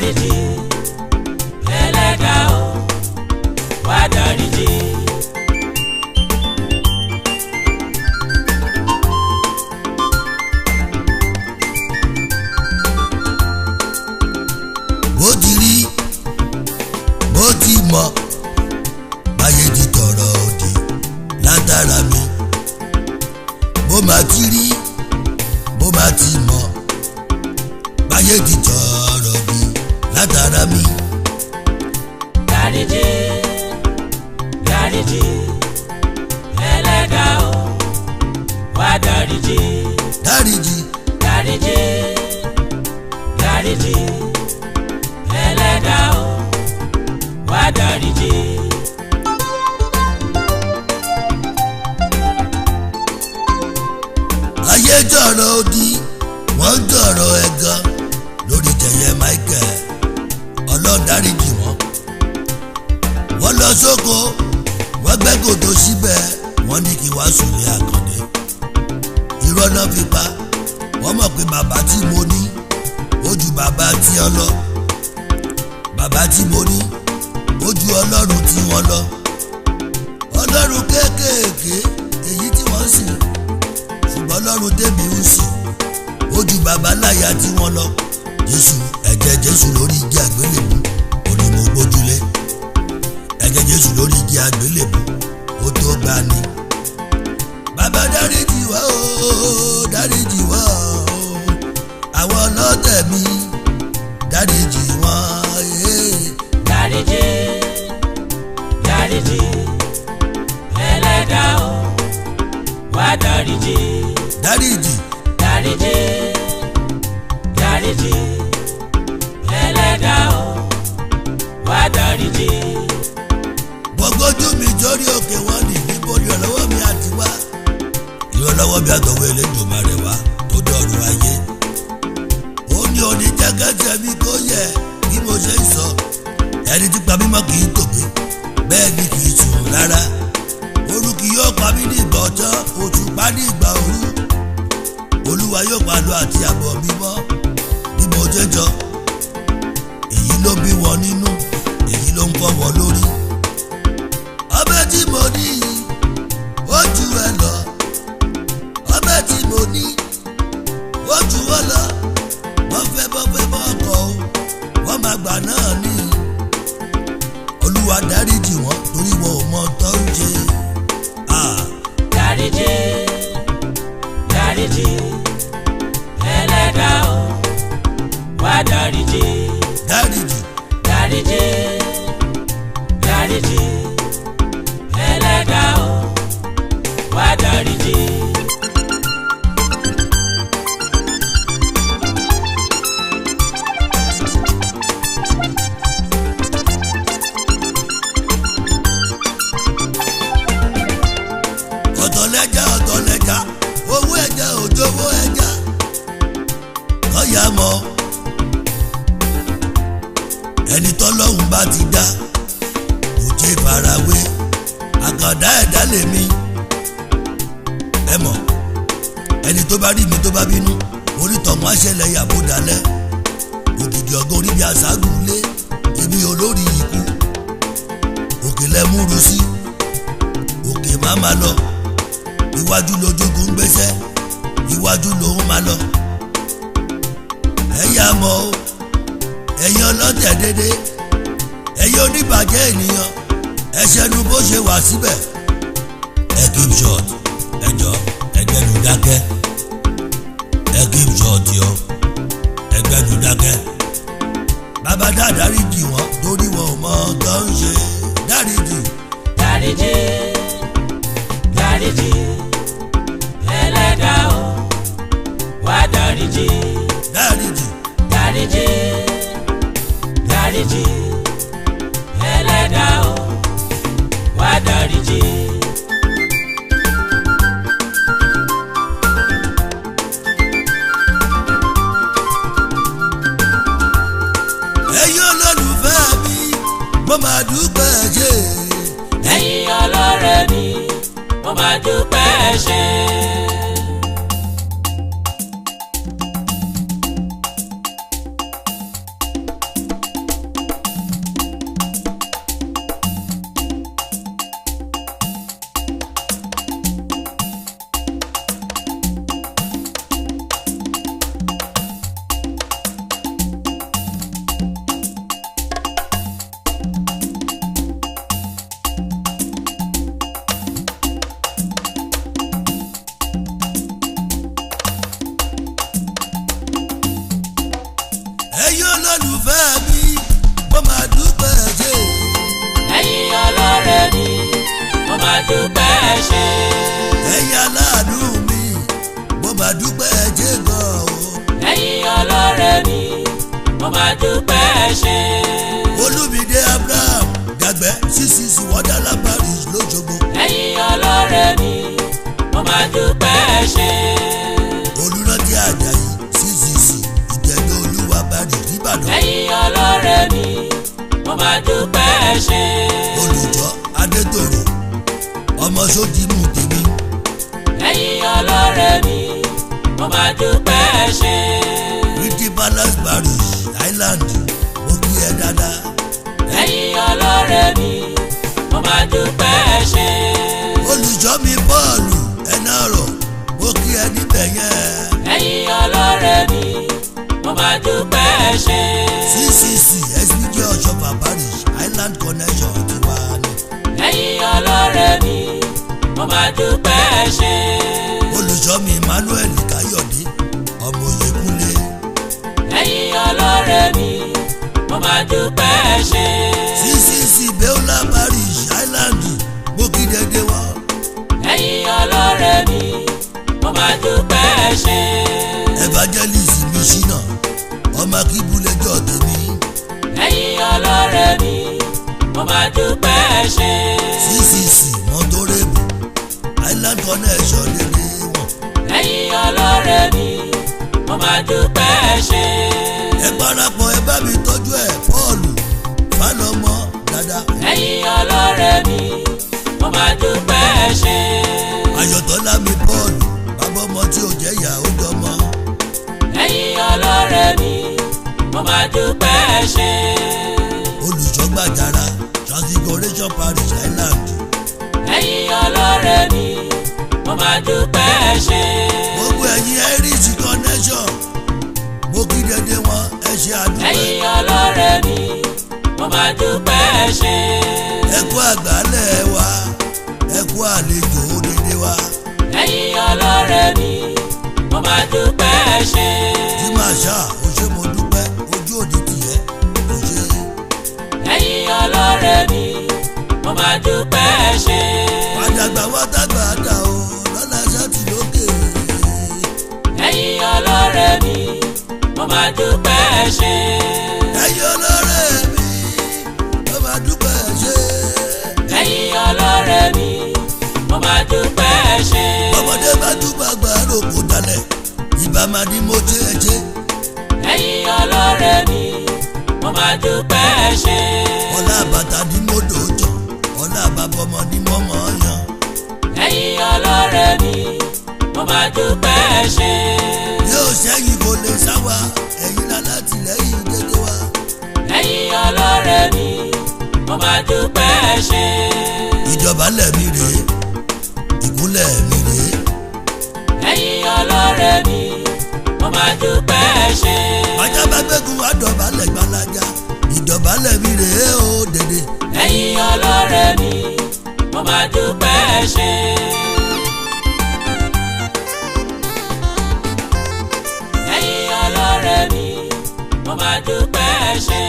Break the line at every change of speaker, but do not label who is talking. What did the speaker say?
dáríjì ẹlẹ́dàá o wá dáríjì.
bó ti rí bó ti mọ̀ báyé ti tọrọ òdì látara mi bó máa ti rí bó máa ti mọ̀ báyé ti tọrọ òdì látara mi.
dáríjì dáríjì ẹlẹ́dàá o wá dáríjì.
dáríjì
dáríjì dáríjì ẹlẹ́dàá o wá dáríjì.
ayé tọrọ òdì wọ́n ń tọrọ ẹ̀gàn lórí jẹyẹ Michael ọlọ́dáríjì wọ́n lọ sóko wọ́n gbẹ́ kòtò síbẹ̀ wọ́n ní kí wá sùnlé Àkàndé irọ́ náà fi pa wọ́n mọ̀ pé bàbá tí mo ní ó ju bàbá tí ọ lọ bàbá tí mo ní ó ju ọlọ́run tí wọ́n lọ ọlọ́run kéékèèké èyí tí wọ́n sìn ṣùgbọ́n ọlọ́run tèmi ń sìn ó ju bàbá láyà tí wọ́n lọ Jésù ẹ̀jẹ̀ Jésù lórí igi àgbélébù òní mo gbójúlé ẹ̀jẹ̀ Jésù lórí igi àgbélébù ó tó gbà ní. bàbá dáríjì wá o dáríjì wá o àwọn ọlọ́tẹ̀ mi dáríjì wọ́n
dáríjì dáríjì ẹlẹ́dàá o wá dáríjì.
dáríjì
dáríjì dáríjì ẹlẹ́dàá o wá dáríjì.
gbogbo ojú mi jórí òkè wọn ní níbo ìrànlọ́wọ́ mi àti wá ìrànlọ́wọ́ mi àtọwọ́ Elédùmarè wá tó dọ̀rùn ayé ó ní oníjàgàjẹ mi kó yẹ bí mo ṣe ń sọ ẹni tí pa mímọ́ kì í tògbé bẹ́ẹ̀ ni kì í sùn rárá òru kì yóò pa mí ní ìgbà ọjọ́ òṣùpá ní ìgbà òru Olúwa yóò pa lọ àti àbọ̀ mi mọ́ bí mo ṣe jọ èyí ló bí wọn nínú èyí ló ń fọ́ wọn lórí ọbẹ̀ tí mo ní yìí ó ju ẹ lọ ọbẹ̀ tí mo ní ó ju ọ lọ wọ́n fẹ́ bọ́ ọkọ̀ o wọ́n máa gbà náà ní Olúwa dáríjì wọ́n torí wọn ò mọ tó ń ṣe.
dáríjì dáríjì ẹlẹ́dàá o wá dáríjì.
dáríjì
dáríjì dáríjì ẹlẹ́dàá o wá dáríjì.
ọ̀tọ̀lẹ́jà owó ẹja òjòwó ẹja kọ́yà mọ́ ẹni tọ́lọ́hun bá ti dá kò jẹ́ farawé àkàndá ẹ̀dá lèmi ẹ mọ̀ ẹni tó bá rí mi tó bá bínú onítọ̀hún àṣẹlẹ̀ yàbò dalẹ̀ ògidì ọgọ́ orí bí aṣáájú lé èmi olórí ikú òkè lẹ́múru sí òkè má má lọ iwájú lójúkú ń gbéṣẹ́ iwájú lòun máa lọ ẹ̀yà mọ́ o ẹ̀yin ọlọ́tẹ̀ dédé ẹ̀yin oníbàjẹ́ ènìyàn ẹ̀ṣẹ̀nu bó ṣe wà síbẹ̀ ẹ keep short ẹjọ́ ẹgbẹ́nu dákẹ́ ẹ keep short yọ ẹgbẹ́nu dákẹ́ bàbá dáríjì wọ́n torí wọn ò mọ tó ń ṣe dáríjì.
dáríjì dáríjì ẹlẹ́dàá o wá dáríjì.
dáríjì
dáríjì dáríjì ẹlẹ́dàá o wá dáríjì.
ẹ̀yin olólùfẹ́ mi mo máa dúpẹ́ ṣe.
ẹ̀yin ọlọ́rẹ̀ mi mo máa dúpẹ́ ṣe.
ẹ̀yin olólùfẹ́ mi mo máa dúpẹ́ ṣe.
ẹ̀yin ọlọ́rẹ̀ mi mo máa dúpẹ́ ṣe.
ẹ̀yin aláàánú mi mo máa dúpẹ́ ṣe gan o.
ẹ̀yin ọlọ́rẹ̀ mi mo máa dúpẹ́ ṣe.
Olúmídé Abraham Dàgbẹ́ CCC Wonderland Parish l'Óṣogbo.
ẹ̀yin ọlọ́rẹ̀ mi mo máa dúpẹ́ ṣe.
Olúrántí Àjàyí CCC Ìjẹ̀dó Olúwa Parish n'Íbàdàn.
ẹ̀yin ọlọ́rẹ̀ mi mo máa dúpẹ́ ṣe.
Olùjọ́ Adétòrò ọmọ Sódìmù tèmi.
ẹ̀yin ọlọ́rẹ̀ mi mo máa dúpẹ́ ṣe.
Pretty Palace Parish Island mo kí ẹ dáadáa.
ẹ̀yin ọlọ́rẹ̀ mi mo máa dúpẹ́ ṣe.
Olùṣọ́ mi Pọ́ọ̀lù Ẹnàrọ̀ mo kí ẹ níbẹ̀ yẹn.
ẹ̀yin ọlọ́rẹ̀ mi mo máa dúpẹ́ ṣe.
CCC SBJ Ọ̀ṣọ́fà Parish Island Connection ti wá ní.
ẹ̀yin ọlọ́rẹ̀ mi mo máa dúpẹ́ ṣe.
Olùṣọ́ mi Emmanuel Káyọ̀dé ọmọ Oyèkúnlé.
ẹ̀yin ọlọ́rẹ̀ mi mo máa dúpẹ́ ṣe.
CCC Beulah Parish Island mo kí dédé wọn.
ẹ̀yin ọlọ́rẹ̀ mi mo máa dúpẹ́ ṣe.
Evangelist Mishina ọmọ Akíbúlẹ̀jọ́ tèmi.
ẹ̀yin ọlọ́rẹ̀ mi mo máa dúpẹ́ ṣe.
CCC Mọ́tòrèbù Island Connection dédé wọn.
ẹ̀yin ọlọ́rẹ̀ mi mo máa dúpẹ́ ṣe.
ẹ parapọ̀ ẹ bá mi tọ́jú ẹ̀ Pọ́ọ̀lù Fálọmọ dáadáa.
ẹ̀yin ọlọ́rẹ̀ mi mo máa dúpẹ́ ṣe.
Ayọ̀tọ́lá mi Pọ́ọ̀lù bàbá ọmọ tí ò jẹ́ ìyá ó jọmọ.
ẹ̀yin ọlọ́rẹ̀ mi mo máa dúpẹ́ ṣe.
Olùṣọ́ Gbàjàrà Transfiguration Parish Island.
ẹ̀yin ọlọ́rẹ̀ mi mo máa dúpẹ́ ṣe.
gbogbo ẹ̀yin Irish Connection mo kí dédé wọn ẹ ṣe àdúpẹ́.
ẹ̀yin ọlọ́rẹ̀ mi mo máa dúpẹ́ ṣe.
ẹ kú àgbálẹ̀ wa ẹ kú àlejò dédé wa.
ẹ̀yin ọlọ́rẹ̀ mi mo máa dúpẹ́ ṣe.
tí màá ṣá o ṣe mo dúpẹ́ ojú òdì tìyẹ́ o ṣe.
ẹ̀yin ọlọ́rẹ̀ mi mo máa dúpẹ́ ṣe.
àdàgbà wá dàgbà dà o lọ́la ṣáàtì lókè.
ẹ̀yin ọlọ́rẹ̀ mi mo máa dúpẹ́ ṣe.
ẹ̀yin ọlọ́rẹ̀ mi mo máa dúpẹ́ ṣe.
ẹ̀yin ọlọ́rẹ̀ mi mo máa dúpẹ́ ṣe.
ọmọdé bá dúpẹ́ àgbà rògbò dalẹ̀ ìbá máa ní mo ṣe é ṣe.
ẹ̀yin ọlọ́rẹ̀ mi mo máa dúpẹ́ ṣe.
ọlá àbàtà ní mo dòjọ́ ọlá àbàbọ̀mọ ní mo mọ̀ ọ́ yan.
ẹ̀yin ọlọ́rẹ̀ mi mo máa dúpẹ́ ṣe.
yóò ṣẹ́yìn kò lè sáwà ẹ̀yin lálátìlẹ́yìn dédé wa.
ẹ̀yin ọlọ́rẹ̀ mi mo máa dúpẹ́ ṣe.
ìjọbalẹ̀ mi rèé ìkúnlẹ̀ mi rèé.
ẹ̀yin ọlọ́rẹ̀ mi mo máa dúpẹ́ ṣe.
ajá bá gbẹ́gun àdọ̀bálẹ̀ gbalaja ìjọbalẹ̀ mi rèé o dédé.
ẹ̀yin ọlọ́rẹ̀ mi mo máa dúpẹ́ ṣe. ẹ̀yin ọlọ́rẹ̀ mi mo máa dúpẹ́ ṣe.